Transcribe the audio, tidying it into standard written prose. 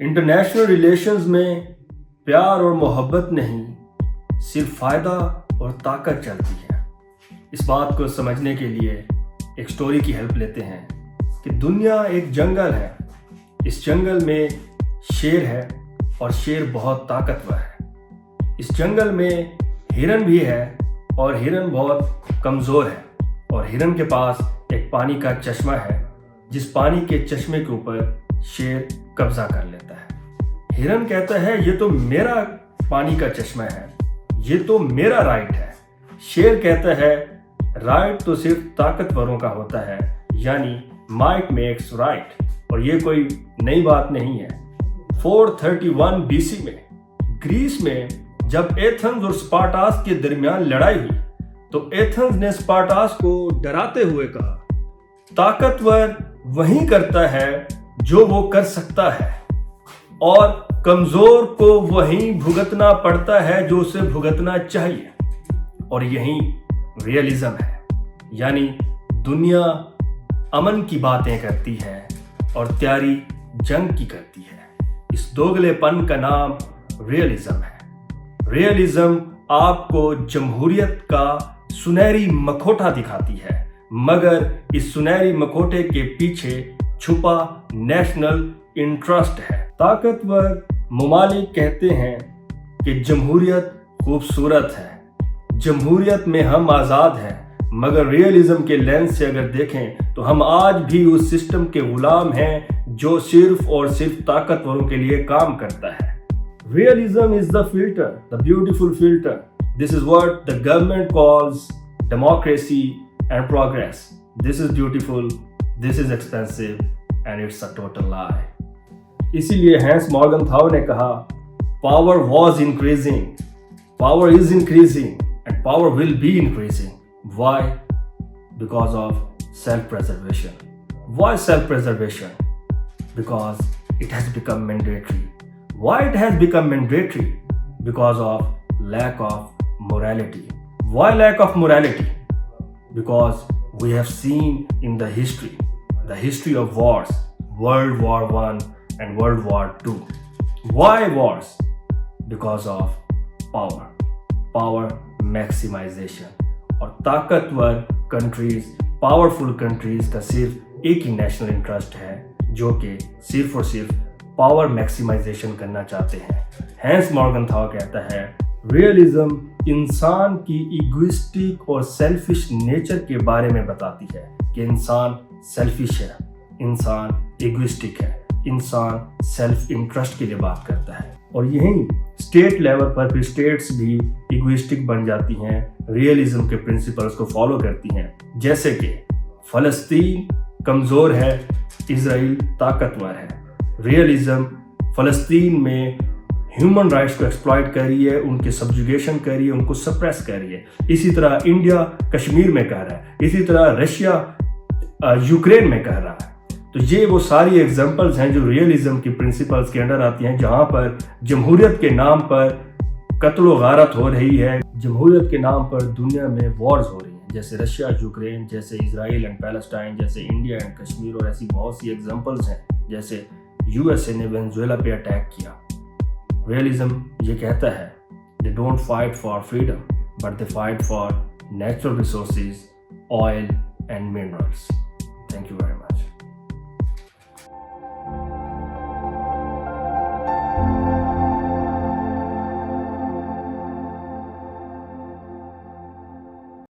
International relations میں پیار اور محبت نہیں، صرف فائدہ اور طاقت چلتی ہے۔ اس بات کو سمجھنے کے لیے ایک سٹوری کی ہیلپ لیتے ہیں کہ دنیا ایک جنگل ہے، اس جنگل میں شیر ہے اور شیر بہت طاقتور ہے۔ اس جنگل میں ہرن بھی ہے اور ہرن بہت کمزور ہے، اور ہرن کے پاس ایک پانی کا چشمہ ہے جس پانی کے چشمے کے اوپر شیر قبضہ کر لیتا ہے۔ ہرن کہتا ہے یہ تو میرا پانی کا چشمہ ہے، یہ تو میرا رائٹ ہے۔ شیر کہتا ہے رائٹ تو صرف طاقتوروں کا ہوتا ہے، یعنی مائٹ میکس رائٹ، اور یہ کوئی نئی بات نہیں ہے۔ 431 BC میں گریس میں جب ایتھنز اور اسپارٹاس کے درمیان لڑائی ہوئی تو ایتھنز نے اسپارٹاس کو ڈراتے ہوئے کہا، طاقتور وہی کرتا ہے جو وہ کر سکتا ہے، اور کمزور کو وہی بھگتنا پڑتا ہے جو اسے بھگتنا چاہیے۔ اور یہی ریئلزم ہے، یعنی دنیا امن کی باتیں کرتی ہے اور تیاری جنگ کی کرتی ہے۔ اس دوگلے پن کا نام ریئلزم ہے۔ ریئلزم آپ کو جمہوریت کا سنہری مکھوٹا دکھاتی ہے، مگر اس سنہری مکھوٹے کے پیچھے چھپا نیشنل انٹرسٹ ہے۔ طاقتور ممالک کہتے ہیں کہ جمہوریت خوبصورت ہے، جمہوریت میں ہم آزاد ہیں، مگر ریئلزم کے لینس سے اگر دیکھیں تو ہم آج بھی اس سسٹم کے غلام ہیں جو صرف اور صرف طاقتوروں کے لیے کام کرتا ہے۔ Realism is the filter, the beautiful filter. This is what the government calls democracy and progress. This is beautiful, this is expensive, and it's a total lie. اسی لیے ہینس مارگن تھاو نے کہا power was increasing, power is increasing, and power will be increasing. Why? Because of self-preservation. Why self-preservation? Because it has become mandatory. Why it has become mandatory? Because of lack of morality. Why lack of morality? Because we have seen in the history of wars, World War I and World War II. Why wars? Because of power maximization. اور طاقتور countries, powerful countries کا صرف ایک ہی national interest ہے جو کہ صرف اور صرف پاور میکسیمائزیشن کرنا چاہتے ہیں۔ ہینس مارگن تھاو کہتا ہے ریئلزم انسان کی ایگوئسٹک اور سیلفش نیچر کے بارے میں بتاتی ہے کہ انسان سیلفش ہے، انسان ایگوئسٹک ہے، انسان سیلف انٹرسٹ کے لیے بات کرتا ہے۔ اور یہیں اسٹیٹ لیول پر پھر اسٹیٹس بھی ایگوئسٹک بن جاتی ہیں، ریئلزم کے پرنسپلز کو فالو کرتی ہیں، جیسے کہ فلسطین کمزور ہے، اسرائیل طاقتور ہے۔ ریئلزم فلسطین میں ہیومن رائٹس کو ایکسپلائٹ کر رہی ہے، ان کے سبجوگیشن کر رہی ہے، ان کو سپریس کر رہی ہے۔ اسی طرح انڈیا کشمیر میں کر رہا ہے، اسی طرح رشیا یوکرین میں کر رہا ہے۔ تو یہ وہ ساری ایگزامپلز ہیں جو ریئلزم کی پرنسپلز کے انڈر آتی ہیں، جہاں پر جمہوریت کے نام پر قتل و غارت ہو رہی ہے، جمہوریت کے نام پر دنیا میں وارز ہو رہی ہیں، جیسے رشیا یوکرین، جیسے اسرائیل اینڈ پیلسٹائن، جیسے انڈیا اینڈ کشمیر، اور ایسی بہت سی ایگزامپلز ہیں، جیسے USA نے وینزویلا پہ اٹیک کیا۔ ریئلزم یہ کہتا ہے they don't fight for freedom but they fight for natural resources, oil and minerals. Thank you very much.